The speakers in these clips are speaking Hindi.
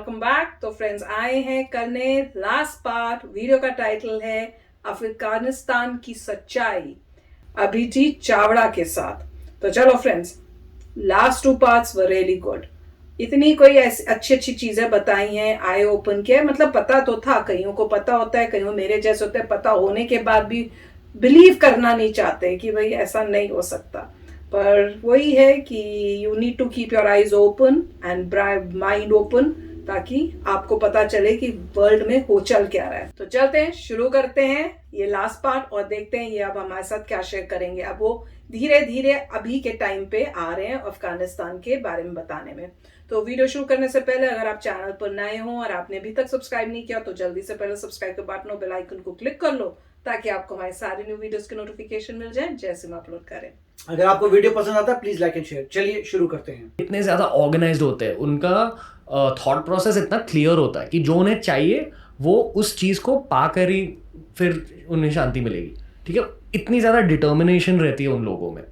Welcome back. तो फ्रेंड्स आए हैं करने लास्ट पार्ट। वीडियो का टाइटल है अफगानिस्तान की सच्चाई अभिजीत चावड़ा के साथ। तो चलो friends, last 2 parts were really good. इतनी कोई ऐसी अच्छी अच्छी चीजें बताई हैं, आई ओपन किया। मतलब पता तो था, कईयों को पता होता है, कईयों मेरे जैसे होते हैं, पता होने के बाद भी बिलीव करना नहीं चाहते कि भाई ऐसा नहीं हो सकता। पर वही है कि you need to keep your eyes open and mind open, ताकि आपको पता चले कि वर्ल्ड में हो चल क्या रहा है। तो चलते हैं, शुरू करते हैं ये लास्ट पार्ट और देखते हैं ये अब हमारे साथ क्या शेयर करेंगे। अब वो धीरे धीरे अभी के टाइम पे आ रहे हैं अफगानिस्तान के बारे में बताने में। तो वीडियो शुरू करने से पहले अगर आप चैनल पर नए हो और आपने अभी तक सब्सक्राइब नहीं किया तो जल्दी से पहले सब्सक्राइब के बटन और बेल आइकन को क्लिक कर लो, ताकि आपको हमारे सारे न्यू वीडियोस के नोटिफिकेशन मिल जाए जैसे हम अपलोड करें। अगर आपको वीडियो पसंद आता है प्लीज लाइक एंड शेयर। चलिए शुरू करते हैं। इतने ज़्यादा ऑर्गेनाइज्ड होते हैं, उनका थॉट प्रोसेस इतना क्लियर होता है कि जो उन्हें चाहिए वो उस चीज़ को पाकर ही फिर उन्हें शांति मिलेगी। ठीक है, इतनी ज़्यादा डिटर्मिनेशन रहती है उन लोगों में।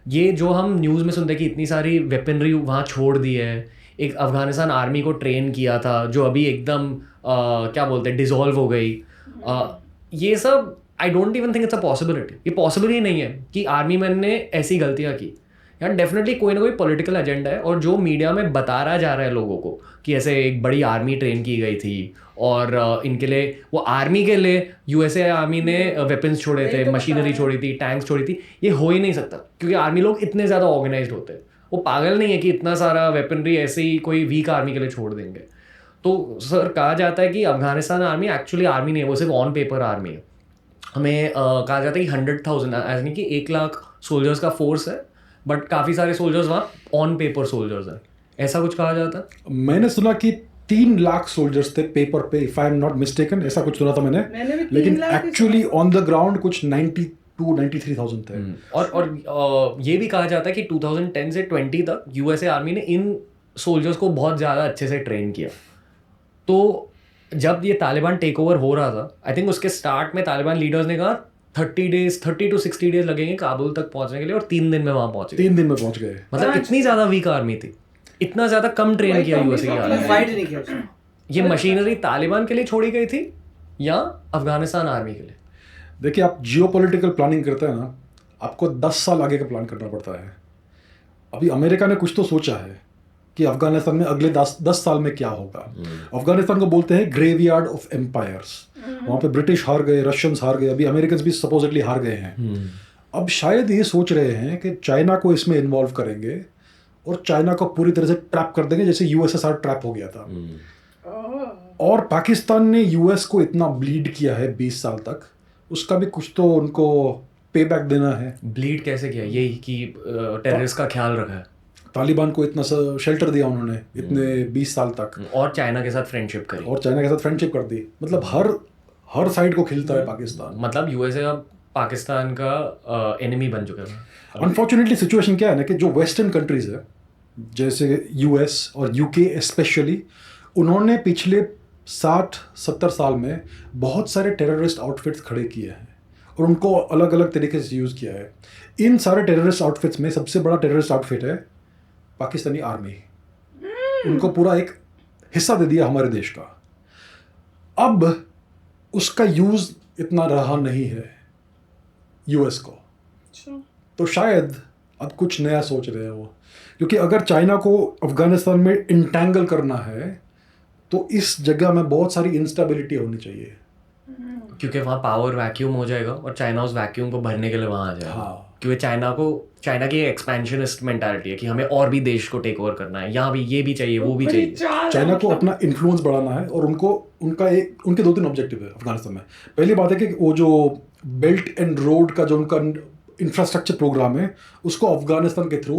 ये जो हम न्यूज़ में सुनते हैं कि इतनी सारी वेपनरी वहाँ छोड़ दी है, एक अफगानिस्तान आर्मी को ट्रेन किया था जो अभी एकदम क्या बोलते हैं डिसॉल्व हो गई। ये सब I don't even think it's a possibility. ये पॉसिबल ही नहीं है कि आर्मी मैन ने ऐसी गलतियाँ की। यार डेफिनेटली कोई ना कोई पॉलिटिकल एजेंडा है, और जो मीडिया में बताया जा रहा है लोगों को कि ऐसे एक बड़ी आर्मी ट्रेन की गई थी और इनके लिए, वो आर्मी के लिए यूएसए आर्मी ने वेपन्स छोड़े थे, मशीनरी छोड़ी थी, टैंक्स छोड़ी थी। ये हो ही नहीं सकता क्योंकि आर्मी लोग इतने ज़्यादा ऑर्गेनाइज्ड होते हैं। वो पागल नहीं है कि इतना सारा वेपनरी ऐसे ही कोई वीक आर्मी के लिए छोड़ देंगे। तो सर कहा जाता है कि अफगानिस्तान आर्मी एक्चुअली आर्मी नहीं है, वो सिर्फ ऑन पेपर आर्मी है। हमें कहा जाता है कि 100,000 एज नहीं कि 1 लाख सोल्जर्स का फोर्स है, बट काफ़ी सारे सोल्जर्स वहाँ ऑन पेपर सोल्जर्स हैं, ऐसा कुछ कहा जाता है। मैंने सुना कि 3 लाख सोल्जर्स थे पेपर पे, if I am not mistaken, ऐसा कुछ सुना था मैंने लेकिन एक्चुअली ऑन द ग्राउंड कुछ 92-93,000 थे। और ये भी कहा जाता है कि 2010 से 20 तक यूएसए आर्मी ने इन सोल्जर्स को बहुत ज़्यादा अच्छे से ट्रेन किया। तो जब ये तालिबान टेक ओवर हो रहा था, आई थिंक उसके स्टार्ट में तालिबान लीडर्स ने कहा 30 to 60 डेज लगेंगे काबुल तक पहुंचने के लिए, और 3 दिन में वहां पहुंच गए। 3 दिन में पहुंच गए। मतलब इतनी ज्यादा वीक आर्मी थी, इतना ज्यादा कम ट्रेन किया यूएसए की आर्मी। फाइट नहीं किया उसने। ये मशीनरी तालिबान के लिए छोड़ी गई थी या अफगानिस्तान आर्मी के लिए? देखिए, आप जियोपॉलिटिकल प्लानिंग करते हैं ना, आपको 10 साल आगे का प्लान करना पड़ता है। अभी अमेरिका ने कुछ तो सोचा है कि अफगानिस्तान में अगले 10 साल में क्या होगा। अफगानिस्तान को बोलते हैं ग्रेवयार्ड ऑफ एम्पायर्स। वहाँ पे ब्रिटिश हार गए, रशियंस हार गए, अभी अमेरिकन भी सपोजिटली हार गए हैं। अब शायद ये सोच रहे हैं कि चाइना को इसमें इन्वॉल्व करेंगे और चाइना को पूरी तरह से ट्रैप कर देंगे, जैसे यूएसएसआर ट्रैप हो गया था। और पाकिस्तान ने यूएस को इतना ब्लीड किया है 20 साल तक, उसका भी कुछ तो उनको पे बैक देना है। ब्लीड कैसे किया? यही कि टेररिस्ट का ख्याल रखा है, तालिबान को इतना शेल्टर दिया उन्होंने इतने 20 साल तक, और चाइना के साथ फ्रेंडशिप करी, और चाइना के साथ फ्रेंडशिप कर दी। मतलब हर साइड को खिलता है पाकिस्तान। मतलब यूएसए अब पाकिस्तान का एनिमी बन चुका है। अनफॉर्चुनेटली सिचुएशन क्या है ना कि जो वेस्टर्न कंट्रीज है जैसे यूएस और यूके स्पेशली, उन्होंने पिछले 60-70 साल में बहुत सारे टेररिस्ट आउटफिट्स खड़े किए हैं और उनको अलग अलग तरीके से यूज़ किया है। इन सारे टेररिस्ट आउटफिट्स में सबसे बड़ा टेररिस्ट आउटफिट है पाकिस्तानी आर्मी। उनको पूरा एक हिस्सा दे दिया हमारे देश का। अब उसका यूज़ इतना रहा नहीं है यूएस को, तो शायद अब कुछ नया सोच रहे हैं वो, क्योंकि अगर चाइना को अफगानिस्तान में इंटैंगल करना है तो इस जगह में बहुत सारी इंस्टेबिलिटी होनी चाहिए, क्योंकि वहाँ पावर वैक्यूम हो जाएगा और चाइना उस वैक्यूम को भरने के लिए वहाँ आ जाएगा। हाँ। क्योंकि चाइना की एक्सपेंशनिस्ट मेंटालिटी है कि हमें और भी देश को टेक ओवर करना है, यहाँ भी ये भी चाहिए वो भी चाहिए। चाइना को अपना इन्फ्लुएंस बढ़ाना है और उनके 2-3 ऑब्जेक्टिव है अफगानिस्तान में। पहली बात है कि वो जो बेल्ट एंड रोड का जो उनका इंफ्रास्ट्रक्चर प्रोग्राम है उसको अफगानिस्तान के थ्रू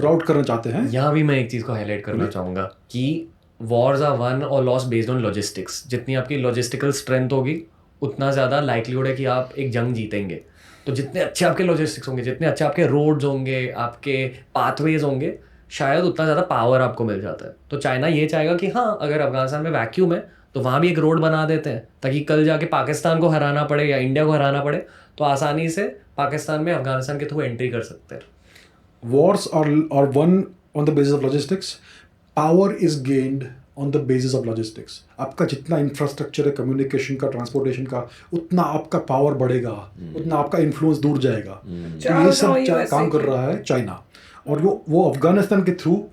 राउट करना चाहते हैं। यहाँ भी मैं एक चीज़ को हाईलाइट करना चाहूँगा कि वॉर्स आर वन और लॉस बेस्ड ऑन लॉजिस्टिक्स। जितनी आपकी लॉजिस्टिकल स्ट्रेंथ होगी उतना ज़्यादा लाइक्लीहुड है कि आप एक जंग जीतेंगे। तो जितने अच्छे आपके लॉजिस्टिक्स होंगे, जितने अच्छे आपके रोड्स होंगे, आपके पाथवेज होंगे, शायद उतना ज़्यादा पावर आपको मिल जाता है। तो चाइना ये चाहेगा कि हाँ, अगर अफगानिस्तान में वैक्यूम है तो वहाँ भी एक रोड बना देते हैं, ताकि कल जाके पाकिस्तान को हराना पड़े या इंडिया को हराना पड़े तो आसानी से पाकिस्तान में अफगानिस्तान के थ्रू एंट्री कर सकते हैं। Wars are won on the basis of logistics. Power is gained on the basis of logistics. आपका जितना इंफ्रास्ट्रक्चर है कम्युनिकेशन का, ट्रांसपोर्टेशन का, उतना आपका पावर बढ़ेगा, उतना आपका इन्फ्लुएंस दूर जाएगा। तो ये सब काम कर रहा है चाइना, और वो अफगानिस्तान के थ्रू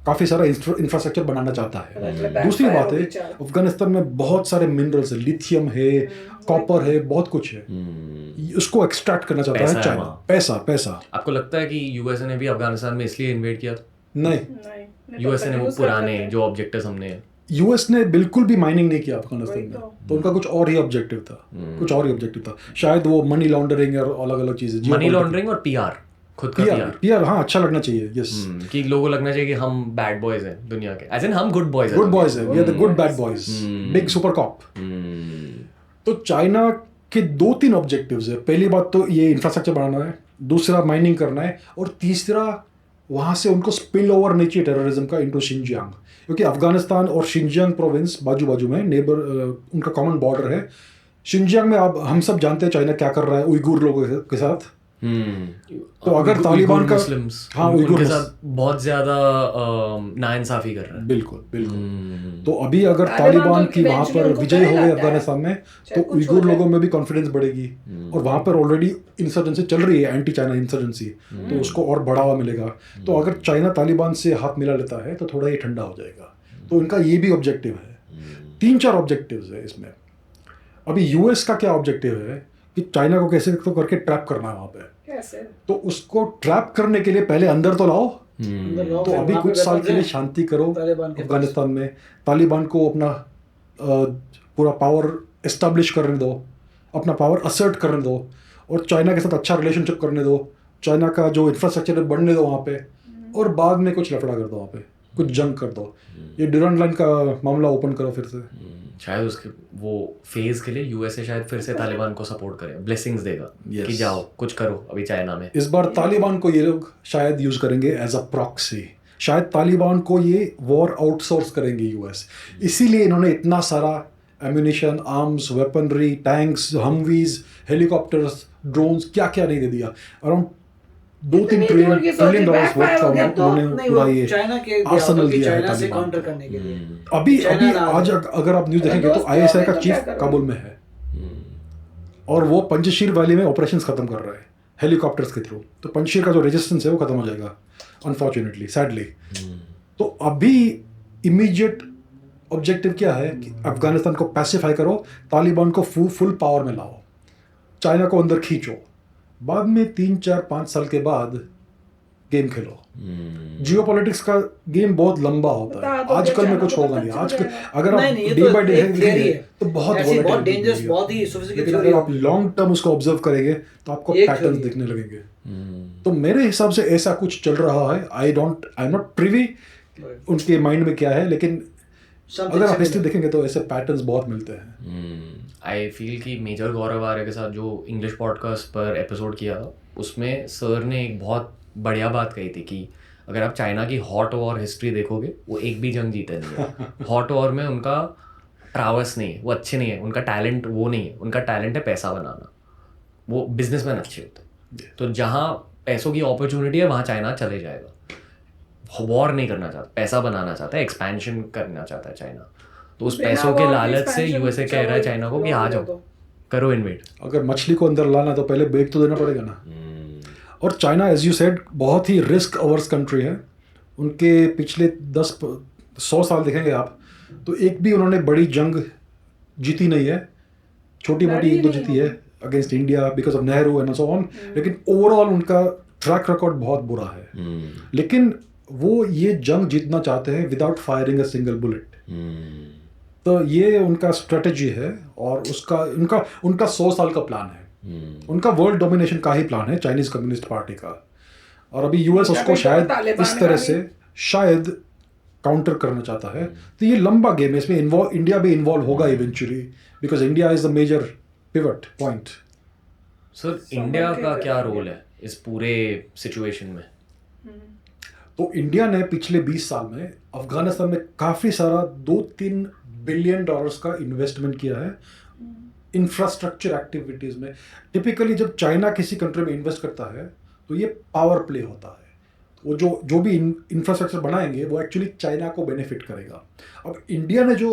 काफ़ी सारा इंफ्रास्ट्रक्चर बनाना चाहता है। दूसरी बात है, अफगानिस्तान में बहुत सारे मिनरल्स है, लिथियम है, कॉपर है, बहुत कुछ है, उसको एक्सट्रैक्ट करना चाहता है चाइना। पैसा। आपको लगता है कि यूएसए ने भी अफगानिस्तान में इसलिए इन्वेड किया था? नहीं, यूएसए ने वो पुराने जो ऑब्जेक्टिव्स हमने यूएस ने बिल्कुल भी माइनिंग नहीं किया अफगानिस्तान में, तो उनका कुछ और ही ऑब्जेक्टिव था, शायद वो मनी लॉन्ड्रिंग और अलग अलग चीजें, मनी लॉन्ड्रिंग और पीआर, खुद का पीआर। हाँ, अच्छा लगना चाहिए, यस, कि लोगों को लगना चाहिए कि हम बैड बॉयज हैं दुनिया के, एज इन हम गुड बॉयज हैं, we are the good bad boys, big super cop. तो चाइना के 2-3 ऑब्जेक्टिव्स है। पहली बात तो ये इंफ्रास्ट्रक्चर बढ़ाना है, दूसरा माइनिंग करना है, और तीसरा वहाँ से उनको स्पिल ओवर नहीं चाहिए टेररिज्म का इनटू शिनजियांग, क्योंकि अफगानिस्तान और शिनजियांग प्रोविंस बाजू बाजू में, नेबर, उनका कॉमन बॉर्डर है। शिनजियांग में अब हम सब जानते हैं चाइना क्या कर रहा है उइगुर लोगों के साथ। तो अगर तालिबान का, हाँ, उइगुर के साथ बहुत ज्यादा नाइंसाफी कर रहा है। बिल्कुल। तो अभी अगर तालिबान की वहाँ पर विजय हो गई अफगानिस्तान में, तो उइगुर लोगों में भी कॉन्फिडेंस बढ़ेगी, और वहाँ पर ऑलरेडी इंसर्जेंसी चल रही है, एंटी चाइना इंसर्जेंसी, तो उसको और बढ़ावा मिलेगा। तो अगर चाइना तालिबान से हाथ मिला लेता है तो थोड़ा ये ठंडा हो जाएगा। तो इनका ये भी ऑब्जेक्टिव है। 3-4 ऑब्जेक्टिव्स है इसमें। अभी यूएस का क्या ऑब्जेक्टिव है कि चाइना को कैसे तो करके ट्रैप करना है वहाँ पे। तो उसको ट्रैप करने के लिए पहले अंदर तो लाओ। तो अभी कुछ साल के लिए शांति करो अफगानिस्तान में, तालिबान को अपना पूरा पावर एस्टैब्लिश करने दो, अपना पावर असर्ट करने दो, और चाइना के साथ अच्छा रिलेशनशिप करने दो, चाइना का जो इंफ्रास्ट्रक्चर है बढ़ने दो वहाँ पे, और बाद में कुछ लफड़ा कर दो वहाँ पे, कुछ जंग कर दो। ये ड्यूरेंट लाइन का मामला ओपन करो फिर से। शायद उसके वो फेज के लिए यूएसए शायद फिर से तालिबान को सपोर्ट करे, ब्लेसिंग्स देगा कि जाओ कुछ करो अभी चाइना में। इस बार तालिबान को ये लोग शायद यूज करेंगे एज अ प्रॉक्सी, शायद तालिबान को ये वॉर आउटसोर्स करेंगे यूएस, इसीलिए इन्होंने इतना सारा ammunition, arms, weaponry, tanks, humvees, helicopters, drones, क्या क्या नहीं दे दिया। अराउंड 2-3 ट्रिलियन डॉलर्स वर्थ का उन्होंने पूरा ये आर्सेनल दिया है तालिबान करने के लिए। अभी आज अगर आप न्यूज़ देखेंगे तो आईएसआई का चीफ काबुल में है, और वो पंजशीर वैली में ऑपरेशंस खत्म कर रहा है हेलीकॉप्टर्स के थ्रू। तो पंजशीर का जो रेजिस्टेंस है वो खत्म हो जाएगा अनफॉर्चुनेटली, सैडली। तो अभी इमीडिएट ऑब्जेक्टिव क्या है कि अफगानिस्तान को पैसिफाई करो, तालिबान को फुल पावर में लाओ, चाइना को अंदर खींचो, बाद में 3-4-5 साल के बाद गेम खेलो। जियोपॉलिटिक्स का गेम बहुत लंबा होता है, आजकल में कुछ होगा नहीं। आजकल अगर आप डे बाय डे देखेंगे तो बहुत डेंजरस, बहुत ही सोफिस्टिकेटेड, अगर आप लॉन्ग टर्म उसको ऑब्जर्व करेंगे तो आपको पैटर्न्स दिखने लगेंगे। तो मेरे हिसाब से ऐसा कुछ चल रहा है। आई एम नॉट प्रिवी उनके माइंड में क्या है, लेकिन अगर आप हिस्ट्री देखेंगे तो ऐसे पैटर्न्स बहुत मिलते हैं। आई फील कि मेजर गौरव आर्य के साथ जो इंग्लिश पॉडकास्ट पर एपिसोड किया था, उसमें सर ने एक बहुत बढ़िया बात कही थी कि अगर आप चाइना की हॉट वॉर हिस्ट्री देखोगे, वो एक भी जंग जीते नहीं है। हॉट वॉर में उनका प्रावस नहीं है, वो अच्छे नहीं है, उनका टैलेंट वो नहीं है, उनका टैलेंट है पैसा बनाना, वो बिजनेसमैन अच्छे होते हैं। तो जहाँ पैसों की अपॉर्चुनिटी है वहाँ चाइना चले जाएगा। वॉर नहीं करना चाहता, पैसा बनाना चाहता है, एक्सपेंशन करना चाहता है चाइना। तो उस पैसों के लालच से यूएसए कह रहा है चाइना को कि आ जाओ, करो इन्वेड। अगर मछली को अंदर लाना तो पहले बेच तो देना पड़ेगा ना। और चाइना एज यू सेड बहुत ही रिस्क अवर्स कंट्री है। उनके पिछले 100 साल देखेंगे आप तो एक भी उन्होंने बड़ी जंग जीती नहीं है, छोटी मोटी एक दो जीती है against India because of Nehru and so on, लेकिन ओवरऑल उनका ट्रैक रिकॉर्ड बहुत बुरा है। लेकिन वो ये जंग जीतना चाहते हैं without firing a single bullet. तो ये उनका स्ट्रेटजी है, और उसका उनका 100 साल का प्लान है। उनका वर्ल्ड डोमिनेशन का ही प्लान है चाइनीज कम्युनिस्ट पार्टी का। और अभी यूएस उसको शायद इस तरह से शायद काउंटर करना चाहता है। तो ये लंबा गेम है, इसमें इंडिया भी इन्वॉल्व होगा eventually, because India is the major pivot point. Sir India का क्या रोल है इस पूरे सिचुएशन में? तो इंडिया ने पिछले 20 साल में अफगानिस्तान में काफ़ी सारा $2-3 बिलियन का इन्वेस्टमेंट किया है इंफ्रास्ट्रक्चर एक्टिविटीज़ में। टिपिकली जब चाइना किसी कंट्री में इन्वेस्ट करता है तो ये पावर प्ले होता है। वो जो भी इंफ्रास्ट्रक्चर बनाएंगे वो एक्चुअली चाइना को बेनिफिट करेगा। अब इंडिया ने जो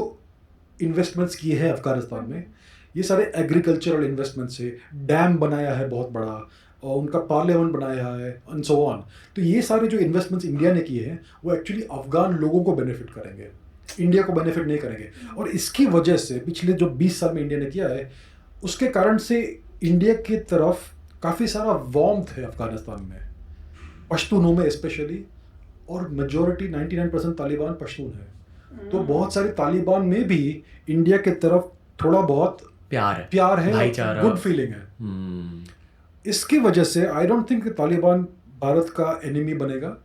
इन्वेस्टमेंट्स किए हैं अफगानिस्तान में, ये सारे एग्रीकल्चरल इन्वेस्टमेंट्स है, डैम बनाया है बहुत बड़ा, और उनका पार्लियामेंट बनाया है एंड सो ऑन। तो ये सारे जो इन्वेस्टमेंट्स इंडिया ने किए हैं वो एक्चुअली अफगान लोगों को बेनिफिट करेंगे, इंडिया को बेनिफिट नहीं करेंगे। और इसकी वजह से पिछले जो 20 साल में इंडिया ने किया है, उसके कारण से इंडिया की तरफ काफ़ी सारा वार्मथ है अफगानिस्तान में, पश्तूनों में स्पेशली, और मेजॉरिटी 99% तालिबान पश्तून है। तो बहुत सारे तालिबान में भी इंडिया की तरफ थोड़ा बहुत प्यार है, भाईचारा, गुड फीलिंग है। इसकी वजह से I don't think Taliban Bharat का एनिमी बनेगा।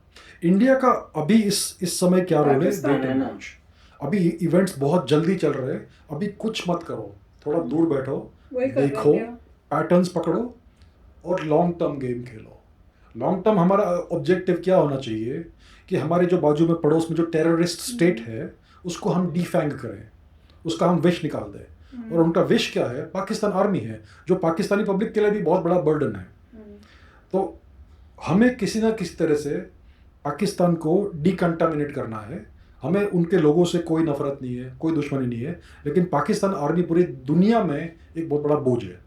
इंडिया का अभी इस समय क्या रोल है, पाकिस्तान वेट है एंड ना। वॉच। अभी इवेंट्स बहुत जल्दी चल रहे हैं, अभी कुछ मत करो, थोड़ा दूर बैठो, वही कर रहे हैं देखो, क्या? पैटर्न्स पकड़ो और लॉन्ग टर्म गेम खेलो। लॉन्ग टर्म हमारा ऑब्जेक्टिव क्या होना चाहिए कि हमारे जो बाजू में पड़ोस में जो टेररिस्ट स्टेट है उसको हम डिफैंग करें, उसका हम विश निकाल दें। और उनका विश क्या है? पाकिस्तान आर्मी है, जो पाकिस्तानी पब्लिक के लिए भी बहुत बड़ा बर्डन है। तो हमें किसी ना किसी तरह से पाकिस्तान को डिकंटामिनेट करना है। हमें उनके लोगों से कोई नफरत नहीं है, कोई दुश्मनी नहीं है, लेकिन पाकिस्तान आर्मी पूरी दुनिया में एक बहुत बड़ा बोझ है,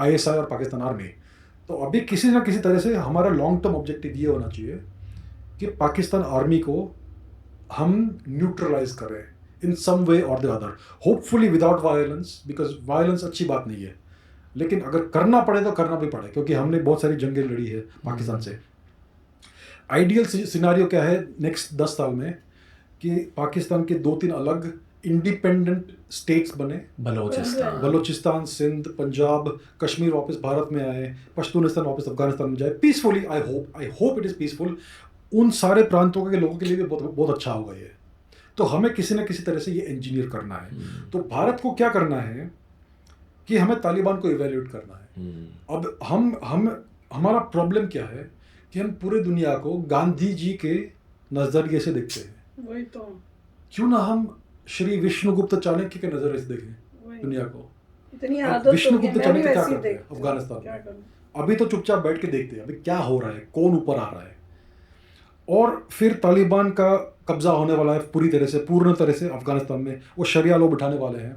ISI और पाकिस्तान आर्मी। तो अभी किसी ना किसी तरह से हमारा लॉन्ग टर्म ऑब्जेक्टिव ये होना चाहिए कि पाकिस्तान आर्मी को हम न्यूट्रलाइज करें इन सम वे और the other, hopefully without violence, because violence अच्छी बात नहीं है, लेकिन अगर करना पड़े तो करना भी पड़े, क्योंकि हमने बहुत सारी जंगें लड़ी है पाकिस्तान से। आइडियल सिनारियो क्या है नेक्स्ट 10 साल में कि पाकिस्तान के 2-3 अलग इंडिपेंडेंट स्टेट्स बने, बलोचिस्तान, सिंध, पंजाब, कश्मीर वापस भारत में आए, पश्तूनिस्तान वापस अफगानिस्तान में जाए peacefully. I hope it is peaceful. उन सारे प्रांतों के लोगों के लिए भी बहुत अच्छा होगा ये। तो हमें किसी न किसी तरह से ये इंजीनियर करना है। तो भारत को क्या करना है कि हमें तालिबान को इवेल्यूएट करना है। अब हम हमारा प्रॉब्लम क्या है कि हम पूरे दुनिया को गांधी जी के नज़रिए से देखते हैं। वही तो। क्यों ना हम श्री विष्णुगुप्त चाणक्य के नज़रिए से देखें दुनिया को। इतनी अब आदत विष्णुगुप्त तो है, मैं भी चाणक्य क्या वैसे ही करते हैं देखती हूँ। अफगानिस्तान क्या में? करूँ? अभी तो चुपचाप बैठ के देखते हैं अभी क्या हो रहा है, कौन ऊपर आ रहा है। और फिर तालिबान का कब्जा होने वाला है पूर्ण तरह से अफगानिस्तान में। वो शरिया लॉ बिठाने वाले हैं।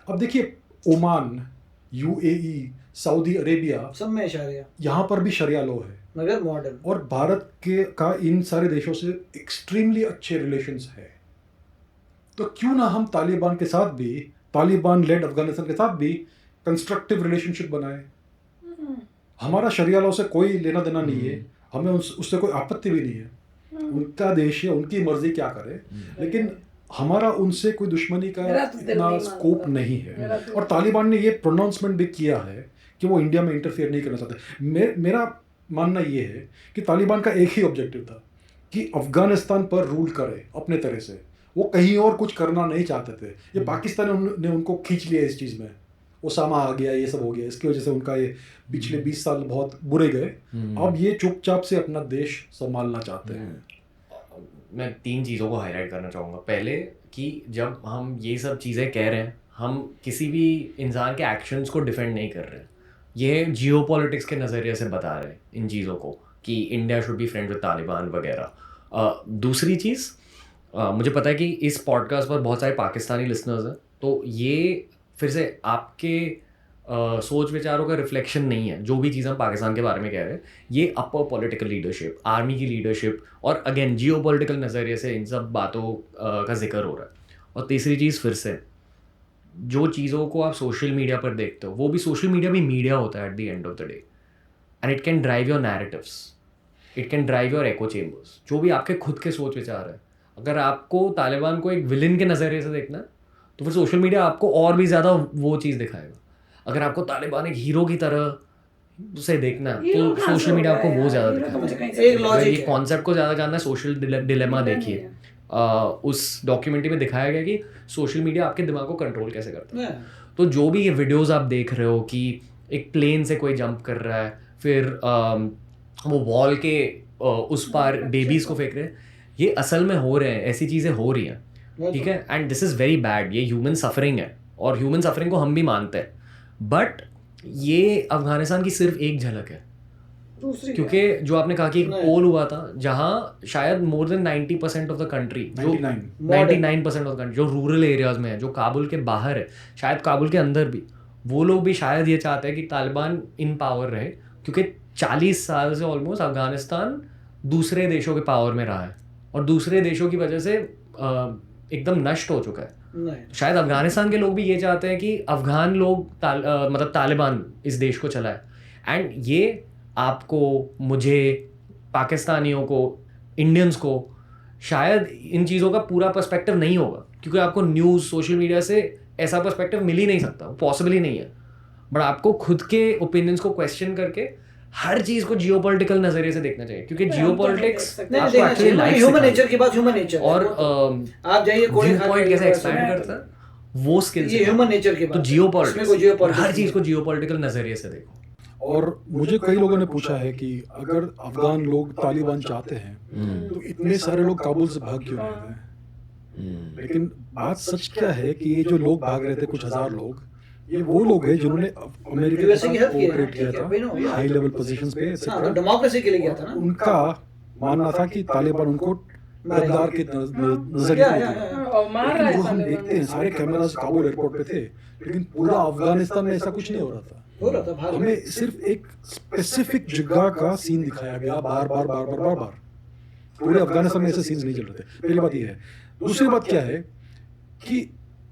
अब देखिए ओमान, UAE, सऊदी अरेबिया, सब में शरिया, यहाँ पर भी शरिया लॉ है, मगर मॉडर्न। और भारत के का इन सारे देशों से एक्सट्रीमली अच्छे रिलेशंस है। तो क्यों ना हम तालिबान के साथ भी, तालिबान लेड अफगानिस्तान के साथ भी कंस्ट्रक्टिव रिलेशनशिप बनाए। हमारा शरिया लॉ से कोई लेना देना नहीं है, हमें उससे कोई आपत्ति भी नहीं है। उनका देश है, उनकी मर्जी क्या करे, लेकिन हमारा उनसे कोई दुश्मनी का मेरा तो दिल इतना नहीं स्कोप मानता। नहीं मेरा है। तो- और तालिबान ने ये प्रोनाउंसमेंट भी किया है कि वो इंडिया में इंटरफेयर नहीं करना चाहते। मेरा मानना ये है कि तालिबान का एक ही ऑब्जेक्टिव था कि अफगानिस्तान पर रूल करे अपने तरह से। वो कहीं और कुछ करना नहीं चाहते थे। ये पाकिस्तान ने उनको खींच लिया इस चीज़ में। ओसामा आ गया, ये सब हो गया, इसकी वजह से उनका ये पिछले 20 साल बहुत बुरे गए। अब ये चुपचाप से अपना देश संभालना चाहते हैं। मैं 3 चीज़ों को हाईलाइट करना चाहूँगा। पहले कि जब हम ये सब चीज़ें कह रहे हैं, हम किसी भी इंसान के एक्शंस को डिफेंड नहीं कर रहे हैं। ये जियोपॉलिटिक्स के नज़रिए से बता रहे हैं इन चीज़ों को कि India should be friend with Taliban वगैरह। दूसरी चीज़, मुझे पता है कि इस पॉडकास्ट पर बहुत सारे पाकिस्तानी लिसनर्स हैं, तो ये फिर से आपके सोच विचारों का रिफ्लेक्शन नहीं है। जो भी चीज़ हम पाकिस्तान के बारे में कह रहे हैं, ये अपर पॉलिटिकल लीडरशिप, आर्मी की लीडरशिप और अगेन जियोपॉलिटिकल नज़रिए से इन सब बातों का जिक्र हो रहा है। और तीसरी चीज़, फिर से जो चीज़ों को आप सोशल मीडिया पर देखते हो, वो भी सोशल मीडिया भी मीडिया होता है at the end of the day, and it can drive your narratives, it can drive your echo chambers, जो भी आपके खुद के सोच विचार है। अगर आपको तालिबान को एक विलन के नज़रिए से देखना है, तो फिर सोशल मीडिया आपको और भी ज़्यादा वो चीज़ दिखाएगा। अगर आपको तालिबान एक हीरो की तरह से देखना है, तो सोशल मीडिया आपको वो ज़्यादा दिखाएगा। एक अगर लॉजिक ये है। कॉन्सेप्ट को ज़्यादा जानना है, सोशल डिलेमा देखिए। उस डॉक्यूमेंट्री में दिखाया गया कि सोशल मीडिया आपके दिमाग को कंट्रोल कैसे करता है। तो जो भी ये वीडियोस आप देख रहे हो कि एक प्लेन से कोई जंप कर रहा है, फिर वो वॉल के उस पार बेबीज़ को फेंक रहे हैं, ये असल में हो रहे हैं, ऐसी चीज़ें हो रही हैं, ठीक है। And this is very bad. ये ह्यूमन सफरिंग है, और ह्यूमन सफरिंग को हम भी मानते हैं, बट ये अफगानिस्तान की सिर्फ एक झलक है। दूसरी क्योंकि जो आपने कहा कि एक नहीं। पोल हुआ था जहाँ शायद more than 90% of the country, जो 99% ऑफ द कंट्री जो रूरल एरियाज में है, जो काबुल के बाहर है, शायद काबुल के अंदर भी, वो लोग भी शायद ये चाहते हैं कि तालिबान इन पावर रहे, क्योंकि 40 साल से ऑलमोस्ट अफगानिस्तान दूसरे देशों के पावर में रहा है और दूसरे देशों की वजह से एकदम नष्ट हो चुका है। नहीं शायद अफगानिस्तान के लोग भी ये चाहते हैं कि अफगान लोग मतलब तालिबान इस देश को चलाए। एंड ये आपको, मुझे, पाकिस्तानियों को, इंडियंस को शायद इन चीज़ों का पूरा पर्सपेक्टिव नहीं होगा, क्योंकि आपको न्यूज़, सोशल मीडिया से ऐसा पर्सपेक्टिव मिल ही नहीं सकता, पॉसिबल ही नहीं है। बट आपको खुद के ओपिनियंस को क्वेश्चन करके हर चीज़ को जियोपॉलिटिकल नज़रिए से देखना चाहिए, क्योंकि नहीं, जियोपॉलिटिक्स नहीं, आपको देखना एक्चुअली चाहिए, लाइफ ह्यूमन नेचर की बात, ह्यूमन नेचर और आप जाइए कोड़े व्यू खा पॉइंट के कैसे एक्सपैंड मैं- करता है वो स्किल्स, ये ह्यूमन नेचर की बात तो है। जियोपॉलिटिक्स, इसमें कोई geopolitics हर चीज़ नहीं को जियोपॉलिटिकल नज़रिए से देखो। और मुझे कई लोगों ने पूछा है कि अगर अफगान लोग तालिबान चाहते हैं तो इतने सारे लोग काबुल से भाग क्यों रहे हैं। लेकिन बात सच क्या है कि ये जो लोग भाग रहे थे, कुछ हजार लोग, ये वो लोग हैं जिन्होंने अमेरिका के USA की साथ help की है, कोऑपरेट किया ठीक है, था we know, yeah. High level positions पे हाँ, तो etc. डेमोक्रेसी के लिए गया था ना। उनका मानना था कि तालिबान उनको गद्दार के नजरिए या, से या, देखें। या। और मार रहा लेकिन है जो हम तालिबान। देखते हैं सारे कैमरास काबुल एयरपोर्ट पे थे, लेकिन पूरा अफगानिस्तान में ऐसा कुछ नहीं हो रहा था। हो रहा था भाग हमें सिर्फ एक स्पेसिफिक जगह का सीन दिखाया गया बार बार बार बार बार बार। पूरे अफगानिस्तान में ऐसे सीन्स नहीं चल रहे थे। पहली बात ये है। दूसरी बात क्या है कि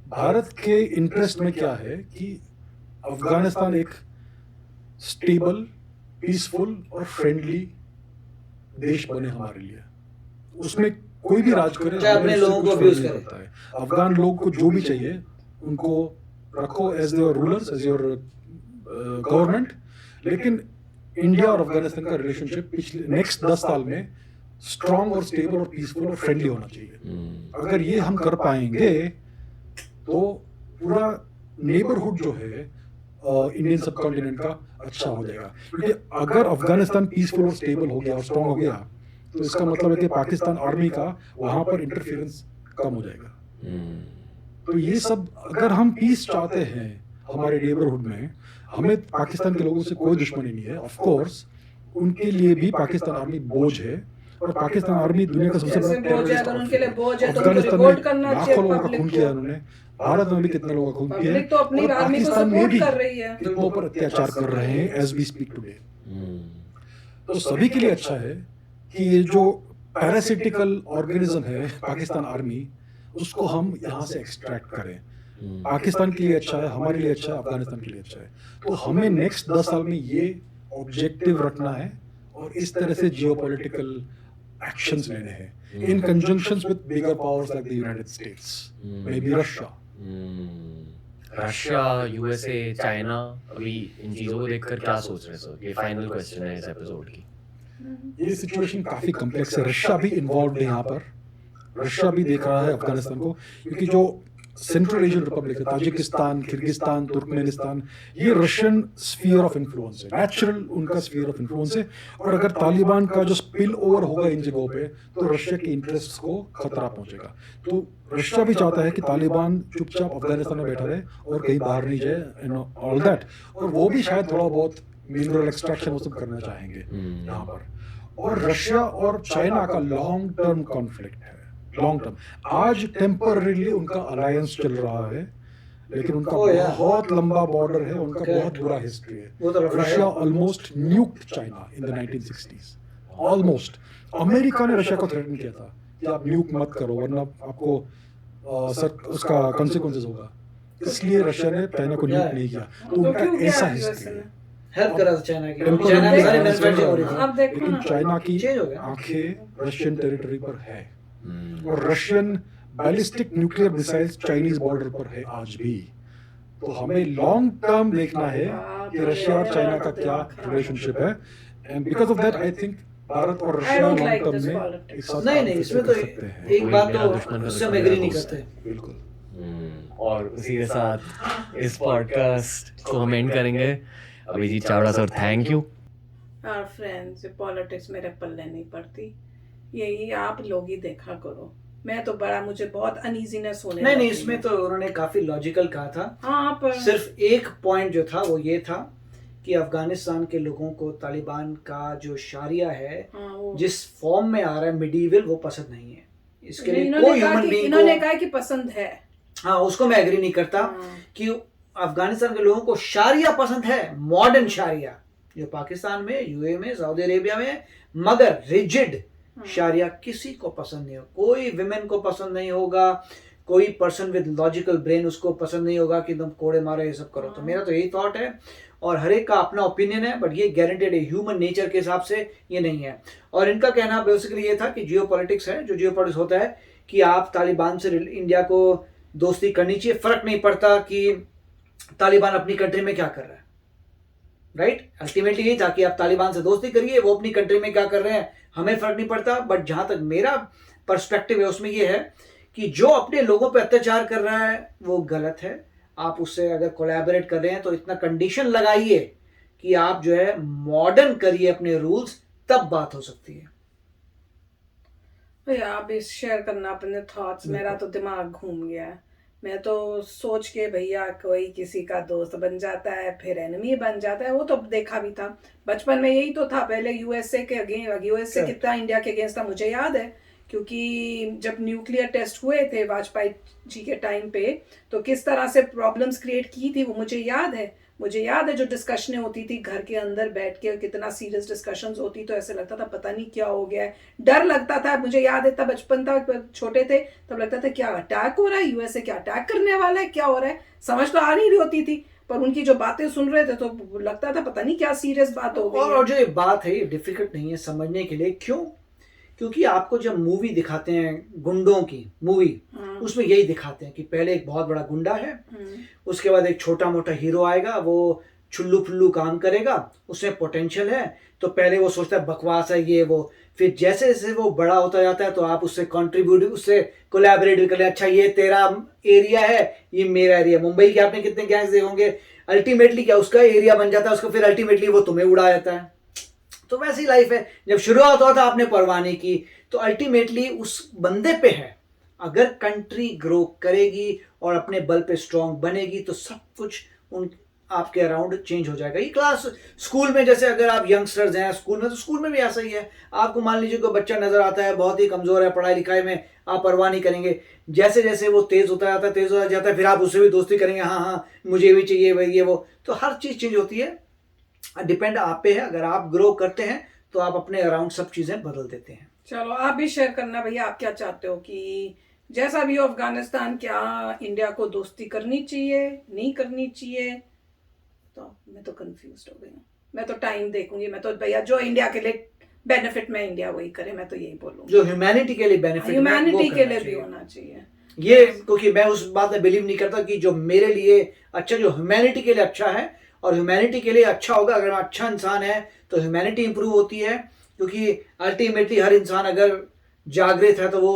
भारत के इंटरेस्ट में क्या है कि अफगानिस्तान एक स्टेबल, पीसफुल और फ्रेंडली देश बने हमारे लिए। उसमें कोई भी राज करे, चाहे अपने हमें उससे लोगों को कुछ abuse फर्क नहीं करे। पड़ता है। अफगान लोग को जो भी चाहिए उनको रखो as your rulers, as your government. लेकिन इंडिया और अफगानिस्तान का रिलेशनशिप पिछले नेक्स्ट 10 साल में स्ट्रांग और स्टेबल और पीसफुल और फ्रेंडली होना चाहिए। अगर ये हम कर पाएंगे तो पूरा नेबरहुड जो है इंडियन सब कॉन्टिनेंट का अच्छा हो जाएगा। क्योंकि अगर अफगानिस्तान पीसफुल और स्टेबल हो गया और स्ट्रांग हो गया तो इसका मतलब है कि पाकिस्तान आर्मी का वहां पर इंटरफेरेंस कम हो जाएगा। तो ये सब, अगर हम पीस चाहते हैं हमारे नेबरहुड में, हमें पाकिस्तान के लोगों से कोई दुश्मनी नहीं है। ऑफ कोर्स उनके लिए भी पाकिस्तान आर्मी बोझ है और पाकिस्तान आर्मी दुनिया का सबसे जैसे बड़ा बोझ है, अगर उनके लिए बोझ है तो उनको अफगानिस्तान रिपोर्ट में करना चाहिए लाखों लोगों का पब्लिक खून को। किया उन्होंने। भारत में भी कितने लोगों का खून किया है पब्लिक तो अपनी और आर्मी को पाकिस्तान में सपोर्ट भी कर रही है। कितनों पर अत्याचार कर रहे हैं एज वी स्पीक टुडे। तो सभी के लिए अच्छा है कि ये जो पैरासिटिकल ऑर्गेनिज्म है पाकिस्तान आर्मी, उसको हम यहाँ से एक्सट्रैक्ट करें। पाकिस्तान के लिए अच्छा है, हमारे लिए अच्छा है, अफगानिस्तान के लिए अच्छा है। तो हमें नेक्स्ट 10 साल में ये ऑब्जेक्टिव रखना है और इस तरह से जियोपॉलिटिकल एक्शंस लेने हैं in conjunctions with bigger powers like the United States, maybe Russia. Russia, USA, China, अभी इन चीज़ों को देखकर क्या सोच रहे हो? ये फाइनल क्वेश्चन है इस एपिसोड की। ये सिचुएशन काफी कॉम्प्लेक्स है। रशिया भी इन्वॉल्व है यहाँ पर। रशिया भी देख रहा है अफगानिस्तान को, क्योंकि जो सेंट्रल एशियन रिपब्लिक है, ताजिकिस्तान, किर्गिस्तान, तुर्कमेनिस्तान, ये रशियन स्फीयर ऑफ इन्फ्लुएंस है, नेचुरल उनका स्फीयर ऑफ इन्फ्लुएंस है। और अगर तालिबान का जो स्पिल ओवर होगा इन जगहों पे तो रशिया के इंटरेस्ट्स को खतरा पहुंचेगा। तो रशिया भी चाहता है कि तालिबान चुपचाप अफगानिस्तान में बैठा रहे और कहीं बाहर नहीं जाए, यू नो, ऑल दैट। और वो भी शायद थोड़ा बहुत मिनरल एक्सट्रैक्शन वो सब करना चाहेंगे यहाँ पर। और रशिया और चाइना का लॉन्ग टर्म कॉन्फ्लिक्ट है, लॉन्ग टर्म। आज टेम्पररीली उनका अलायंस चल रहा है, लेकिन उनका बहुत लंबा बॉर्डर है, उनका बहुत बुरा हिस्ट्री वो तो है। लफड़ा है। Russia almost nuked China in the 1960s, almost. America ने रशिया को थ्रेटन किया था कि आप न्यूक मत करो वरना आपको सर उसका कॉन्सिक्वेंसेस होगा। इसलिए रशिया ने चाइना को न्यूक नहीं किया। तो तो उनका क्यों किया ऐसा US हिस्ट्री ने? है। हेल्प करा था चाइना की। टेम्पररी चाइना में सारी देखो, मैन्युफैक्चरिंग हो रही थी। आप देखो लेकिन ना। चाइना की चेंज हो गया। आंखें रशियन टेरिटरी पर है और Russian ballistic nuclear missiles Chinese border पर है आज भी। तो हमें लॉन्ग टर्म देखना है कि रशिया और चाइना का क्या रिलेशनशिप है। And because of that I think Bharat और I Russia don't long like term this में politics. एक साथ नहीं काम नहीं, कर इसमें तो सकते हैं। एक कोई बात मेरा तो दुश्मन का उससे हम दुश्मन एग्री मेरा नहीं दोस्त करते। बिल्कुल। और उसी के साथ इस पॉडकास्ट को हम एंड करेंगे। Abhijeet Chavda sir, thank you. और फ्रेंड्स, पॉलिटिक्स मेरे पल्ले नहीं पड़ती, यही आप लोग ही देखा करो। मैं तो बड़ा, मुझे बहुत अनईजीनेस होने नहीं नहीं, लगती इसमें है। तो उन्होंने काफी लॉजिकल कहा था। हाँ, पर सिर्फ एक पॉइंट जो था वो ये था कि अफगानिस्तान के लोगों को तालिबान का जो शारिया है हाँ, वो जिस फॉर्म में आ रहा है मिडीवल, वो पसंद नहीं है। इसके लिए इन्होंने कोई कहा ह्यूमन कि- बीइंग इन्होंने को, कहा कि पसंद है। हाँ उसको मैं एग्री नहीं करता हाँ। कि अफगानिस्तान के लोगों को शारिया पसंद है, मॉडर्न शारिया जो पाकिस्तान में, यूए में, सऊदी अरेबिया में है, मगर रिजिड शारिया किसी को पसंद नहीं हो। कोई विमेन को पसंद नहीं होगा, कोई पर्सन विद लॉजिकल ब्रेन उसको पसंद नहीं होगा कि तुम कोड़े मारो ये सब करो। तो मेरा तो यही थॉट है, और हर एक का अपना ओपिनियन है, बट ये गारंटेड है ह्यूमन नेचर के हिसाब से ये नहीं है। और इनका कहना बेसिकली ये था कि जियोपॉलिटिक्स है, जो जियोपॉलिटिक्स होता है कि आप तालिबान से इंडिया को दोस्ती करनी चाहिए, फर्क नहीं पड़ता कि तालिबान अपनी कंट्री में क्या कर रहा है, राइट? अल्टीमेटली यही था कि आप तालिबान से दोस्ती करिए, वो अपनी कंट्री में क्या कर रहे हैं हमें फर्क नहीं पड़ता। बट जहां तक मेरा पर्सपेक्टिव है उसमें ये है कि जो अपने लोगों पे अत्याचार कर रहा है वो गलत है। आप उससे अगर कोलैबोरेट कर रहे हैं तो इतना कंडीशन लगाइए कि आप जो है मॉडर्न करिए अपने रूल्स, तब बात हो सकती है। भैया आप भी शेयर करना अपने थॉट्स। मेरा तो दिमाग घूम गया है। मैं तो सोच के भैया कोई किसी का दोस्त बन जाता है फिर एनिमी बन जाता है, वो तो देखा भी था बचपन में, यही तो था। पहले यूएसए के अगेंस्ट, यूएसए कितना इंडिया के अगेंस्ट था मुझे याद है, क्योंकि जब न्यूक्लियर टेस्ट हुए थे वाजपेयी जी के टाइम पे तो किस तरह से प्रॉब्लम्स क्रिएट की थी वो मुझे याद है। मुझे याद है जो डिस्कशनें होती थी घर के अंदर बैठ के, कितना सीरियस डिस्कशंस होती, तो ऐसे लगता था पता नहीं क्या हो गया है, डर लगता था। मुझे याद है तब बचपन था, छोटे थे, तब लगता था क्या अटैक हो रहा है, यूएसए क्या अटैक करने वाला है, क्या हो रहा है, समझ तो आ नहीं रही होती थी, पर उनकी जो बातें सुन रहे थे तो लगता था पता नहीं क्या सीरियस बात हो गई। और जो ये बात है ये डिफिकल्ट नहीं है समझने के लिए। क्यों? क्योंकि आपको जब मूवी दिखाते हैं गुंडों की मूवी, उसमें यही दिखाते हैं कि पहले एक बहुत बड़ा गुंडा है, उसके बाद एक छोटा मोटा हीरो आएगा, वो छुल्लू फुल्लू काम करेगा, उसमें पोटेंशियल है, तो पहले वो सोचता है बकवास है ये वो, फिर जैसे जैसे वो बड़ा होता जाता है तो आप उससे कंट्रीब्यूट, उससे कोलैबोरेट भी कर ले। अच्छा ये तेरा एरिया है, ये मेरा एरिया। मुंबई के आपने कितने गैंग्स देखे होंगे, अल्टीमेटली क्या उसका एरिया बन जाता है, उसको फिर अल्टीमेटली वो तुम्हें उड़ा जाता है। तो वैसी लाइफ है। जब शुरुआत हुआ था आपने परवाह नहीं की, तो अल्टीमेटली उस बंदे पे है। अगर कंट्री ग्रो करेगी और अपने बल पे स्ट्रांग बनेगी तो सब कुछ उन आपके अराउंड चेंज हो जाएगा। ये क्लास स्कूल में, जैसे अगर आप यंगस्टर्स हैं स्कूल में, तो स्कूल में भी ऐसा ही है। आपको मान लीजिए कोई बच्चा नजर आता है बहुत ही कमजोर है पढ़ाई लिखाई में, आप परवाह नहीं करेंगे। जैसे जैसे वो तेज होता जाता है फिर आप उससे भी दोस्ती करेंगे, हाँ हाँ मुझे भी चाहिए भाई ये वो। तो हर चीज चेंज होती है, डिपेंड आप पे है। अगर आप ग्रो करते हैं तो आप अपने अराउंड सब चीजें बदल देते हैं। चलो आप भी शेयर करना भैया, आप क्या चाहते हो कि जैसा भी हो अफगानिस्तान, क्या इंडिया को दोस्ती करनी चाहिए, नहीं करनी चाहिए? तो मैं तो कंफ्यूज हो गई हूँ। मैं तो टाइम देखूंगी। मैं तो भैया जो इंडिया के लिए बेनिफिट में इंडिया वही करे, मैं तो यही बोलूंगी। जो ह्यूमैनिटी के लिए बेनिफिट, ह्यूमैनिटी के लिए भी होना चाहिए ये, क्योंकि मैं उस बात में बिलीव नहीं करता कि जो मेरे लिए अच्छा, जो ह्यूमैनिटी के लिए अच्छा है, और ह्यूमैनिटी के लिए अच्छा होगा अगर अच्छा इंसान है तो ह्यूमैनिटी इंप्रूव होती है। क्योंकि अल्टीमेटली हर इंसान अगर जागृत है तो वो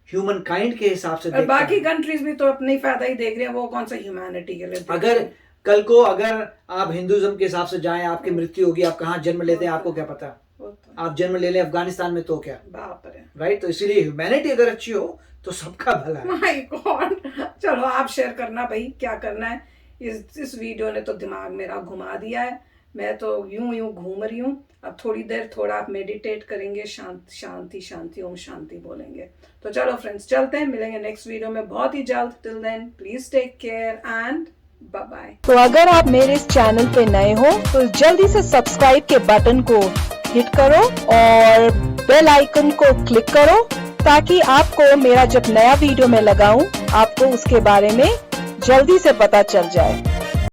ह्यूमन काइंड के हिसाब से और बाकी कंट्रीज भी तो अपने फायदा ही देख रहे हैं, वो कौन सा ह्यूमैनिटी के लिए देख रहे अगर हैं? कल को अगर आप हिंदुज्म के हिसाब से जाएं, आपकी मृत्यु होगी, आप कहाँ जन्म लेते हैं आपको क्या पता। वो तो आप जन्म ले लें अफगानिस्तान में तो क्या, बाप रे, राइट? तो इसीलिए ह्यूमैनिटी अगर अच्छी हो तो सबका भला है। My God. चलो आप शेयर करना भाई क्या करना है। इस वीडियो ने तो दिमाग मेरा घुमा दिया है। मैं तो यूं घूम रही हूँ। अब थोड़ी देर थोड़ा आप मेडिटेट करेंगे, शांति शांति ओम शांति बोलेंगे। तो चलो फ्रेंड्स चलते हैं, मिलेंगे नेक्स्ट वीडियो में बहुत ही जल्द। Till then please take care and bye bye. तो अगर आप मेरे इस चैनल पे नए हो तो जल्दी से सब्सक्राइब के बटन को हिट करो और बेल आइकन को क्लिक करो, ताकि आपको मेरा जब नया वीडियो मैं लगाऊं आपको उसके बारे में जल्दी से पता चल जाए।